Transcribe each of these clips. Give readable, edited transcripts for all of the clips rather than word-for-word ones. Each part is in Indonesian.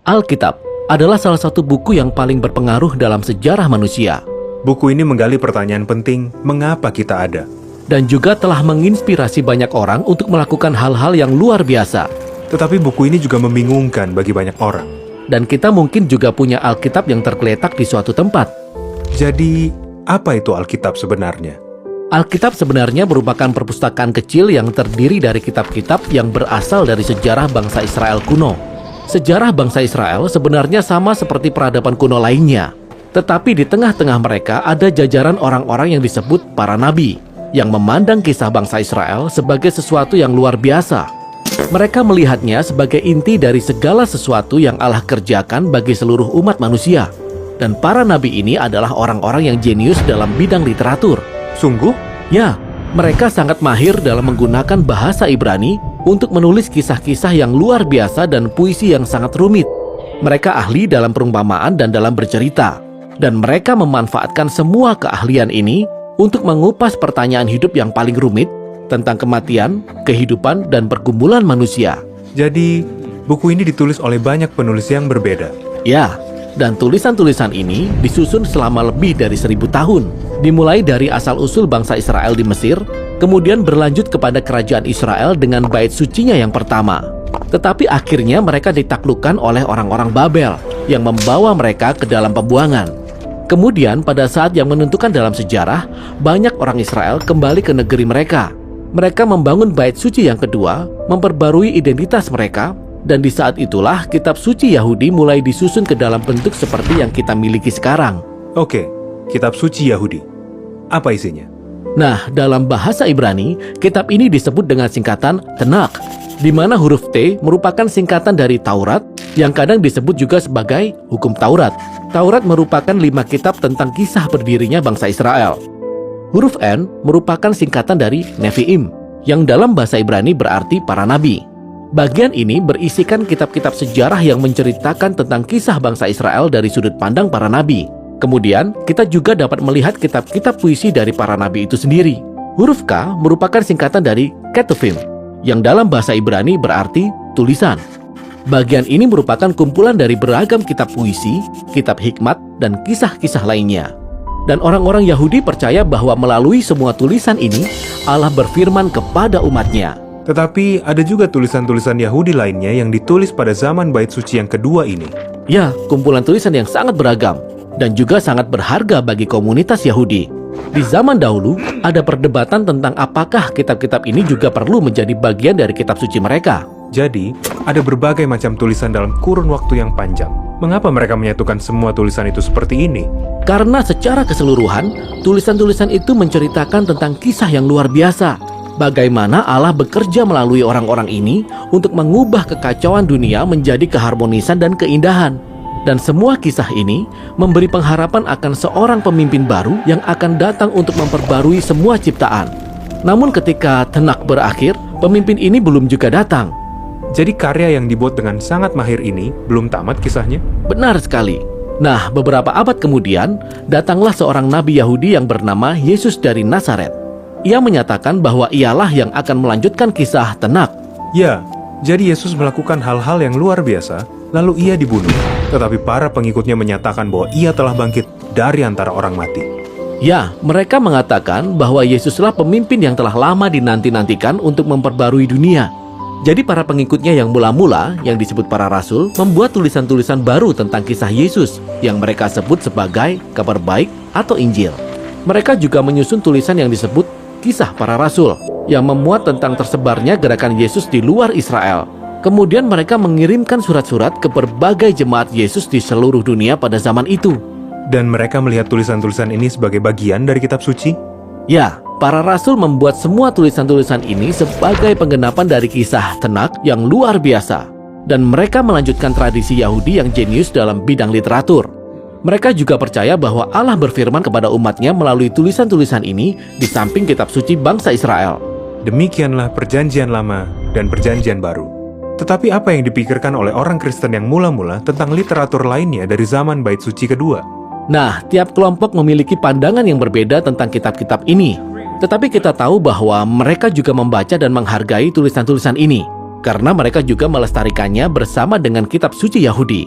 Alkitab adalah salah satu buku yang paling berpengaruh dalam sejarah manusia, Buku ini menggali pertanyaan penting, mengapa kita ada? dan juga telah menginspirasi banyak orang untuk melakukan hal-hal yang luar biasa. Tetapi buku ini juga membingungkan bagi banyak orang. Dan kita mungkin juga punya Alkitab yang tergeletak di suatu tempat. Jadi, apa itu Alkitab sebenarnya? Alkitab sebenarnya merupakan perpustakaan kecil yang terdiri dari kitab-kitab yang berasal dari sejarah bangsa Israel kuno. Sejarah bangsa Israel sebenarnya sama seperti peradaban kuno lainnya. Tetapi di tengah-tengah mereka ada jajaran orang-orang yang disebut para nabi, yang memandang kisah bangsa Israel sebagai sesuatu yang luar biasa. Mereka melihatnya sebagai inti dari segala sesuatu yang Allah kerjakan bagi seluruh umat manusia. Dan para nabi ini adalah orang-orang yang jenius dalam bidang literatur. Sungguh? Ya, mereka sangat mahir dalam menggunakan bahasa Ibrani untuk menulis kisah-kisah yang luar biasa dan puisi yang sangat rumit. Mereka ahli dalam perumpamaan dan dalam bercerita. Dan mereka memanfaatkan semua keahlian ini untuk mengupas pertanyaan hidup yang paling rumit tentang kematian, kehidupan, dan pergumulan manusia. Jadi, buku ini ditulis oleh banyak penulis yang berbeda. Ya, dan tulisan-tulisan ini disusun selama lebih dari 1000 tahun. Dimulai dari asal-usul bangsa Israel di Mesir, kemudian berlanjut kepada kerajaan Israel dengan bait sucinya yang pertama. Tetapi akhirnya mereka ditaklukkan oleh orang-orang Babel yang membawa mereka ke dalam pembuangan. Kemudian pada saat yang menentukan dalam sejarah, banyak orang Israel kembali ke negeri mereka. Mereka membangun bait suci yang kedua, memperbarui identitas mereka, dan di saat itulah kitab suci Yahudi mulai disusun ke dalam bentuk seperti yang kita miliki sekarang. Oke, kitab suci Yahudi. Apa isinya? Nah, dalam bahasa Ibrani, kitab ini disebut dengan singkatan Tanakh, di mana huruf T merupakan singkatan dari Taurat, yang kadang disebut juga sebagai Hukum Taurat. Taurat merupakan 5 kitab tentang kisah berdirinya bangsa Israel. Huruf N merupakan singkatan dari Nevi'im, yang dalam bahasa Ibrani berarti para nabi. Bagian ini berisikan kitab-kitab sejarah yang menceritakan tentang kisah bangsa Israel dari sudut pandang para nabi. Kemudian, kita juga dapat melihat kitab-kitab puisi dari para nabi itu sendiri. Huruf K merupakan singkatan dari Ketuvim, yang dalam bahasa Ibrani berarti tulisan. Bagian ini merupakan kumpulan dari beragam kitab puisi, kitab hikmat, dan kisah-kisah lainnya. Dan orang-orang Yahudi percaya bahwa melalui semua tulisan ini, Allah berfirman kepada umatnya. Tetapi ada juga tulisan-tulisan Yahudi lainnya yang ditulis pada zaman bait suci yang kedua ini. Ya, kumpulan tulisan yang sangat beragam dan juga sangat berharga bagi komunitas Yahudi. Di zaman dahulu, ada perdebatan tentang apakah kitab-kitab ini juga perlu menjadi bagian dari kitab suci mereka. Jadi, ada berbagai macam tulisan dalam kurun waktu yang panjang. Mengapa mereka menyatukan semua tulisan itu seperti ini? Karena secara keseluruhan, tulisan-tulisan itu menceritakan tentang kisah yang luar biasa. Bagaimana Allah bekerja melalui orang-orang ini untuk mengubah kekacauan dunia menjadi keharmonisan dan keindahan. Dan semua kisah ini memberi pengharapan akan seorang pemimpin baru yang akan datang untuk memperbarui semua ciptaan. Namun ketika Tanakh berakhir, pemimpin ini belum juga datang. Jadi karya yang dibuat dengan sangat mahir ini belum tamat kisahnya? Benar sekali. Nah, beberapa abad kemudian, datanglah seorang nabi Yahudi yang bernama Yesus dari Nazaret. Ia menyatakan bahwa ialah yang akan melanjutkan kisah Tanakh. Ya, jadi Yesus melakukan hal-hal yang luar biasa, lalu ia dibunuh. Tetapi para pengikutnya menyatakan bahwa ia telah bangkit dari antara orang mati. Ya, mereka mengatakan bahwa Yesuslah pemimpin yang telah lama dinanti-nantikan untuk memperbarui dunia. Jadi para pengikutnya yang mula-mula, yang disebut para rasul, membuat tulisan-tulisan baru tentang kisah Yesus, yang mereka sebut sebagai kabar baik atau Injil. Mereka juga menyusun tulisan yang disebut kisah para rasul, yang memuat tentang tersebarnya gerakan Yesus di luar Israel. Kemudian mereka mengirimkan surat-surat ke berbagai jemaat Yesus di seluruh dunia pada zaman itu. Dan mereka melihat tulisan-tulisan ini sebagai bagian dari kitab suci? Ya, para rasul membuat semua tulisan-tulisan ini sebagai penggenapan dari kisah Tanakh yang luar biasa. Dan mereka melanjutkan tradisi Yahudi yang jenius dalam bidang literatur. Mereka juga percaya bahwa Allah berfirman kepada umatnya melalui tulisan-tulisan ini di samping kitab suci bangsa Israel. Demikianlah perjanjian lama dan perjanjian baru. Tetapi apa yang dipikirkan oleh orang Kristen yang mula-mula tentang literatur lainnya dari zaman bait suci kedua? Nah, tiap kelompok memiliki pandangan yang berbeda tentang kitab-kitab ini. Tetapi kita tahu bahwa mereka juga membaca dan menghargai tulisan-tulisan ini, karena mereka juga melestarikannya bersama dengan kitab suci Yahudi.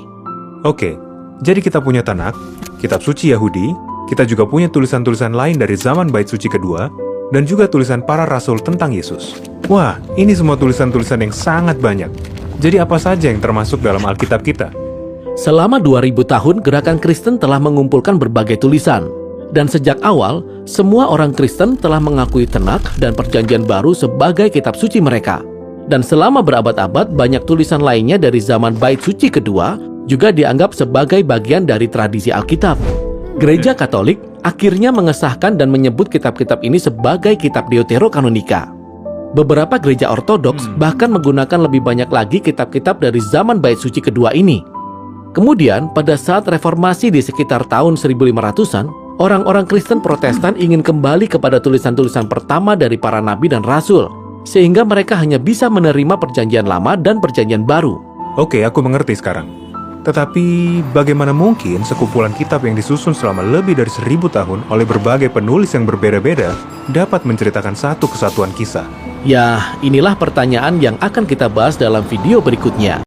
Oke, jadi kita punya Tanakh, kitab suci Yahudi, kita juga punya tulisan-tulisan lain dari zaman Bait Suci kedua, dan juga tulisan para rasul tentang Yesus. Wah, ini semua tulisan-tulisan yang sangat banyak. Jadi apa saja yang termasuk dalam Alkitab kita? Selama 2000 tahun, gerakan Kristen telah mengumpulkan berbagai tulisan. Dan sejak awal, semua orang Kristen telah mengakui Tanakh dan Perjanjian Baru sebagai kitab suci mereka. Dan selama berabad-abad, banyak tulisan lainnya dari zaman Bait Suci kedua juga dianggap sebagai bagian dari tradisi Alkitab. Gereja Katolik akhirnya mengesahkan dan menyebut kitab-kitab ini sebagai kitab Deuterokanonika. Beberapa gereja Ortodoks bahkan menggunakan lebih banyak lagi kitab-kitab dari zaman Bait Suci kedua ini. Kemudian, pada saat reformasi di sekitar tahun 1500-an, orang-orang Kristen Protestan ingin kembali kepada tulisan-tulisan pertama dari para nabi dan rasul, sehingga mereka hanya bisa menerima Perjanjian Lama dan Perjanjian Baru. Oke, aku mengerti sekarang. Tetapi, bagaimana mungkin sekumpulan kitab yang disusun selama lebih dari 1000 tahun oleh berbagai penulis yang berbeda-beda dapat menceritakan satu kesatuan kisah? Ya, inilah pertanyaan yang akan kita bahas dalam video berikutnya.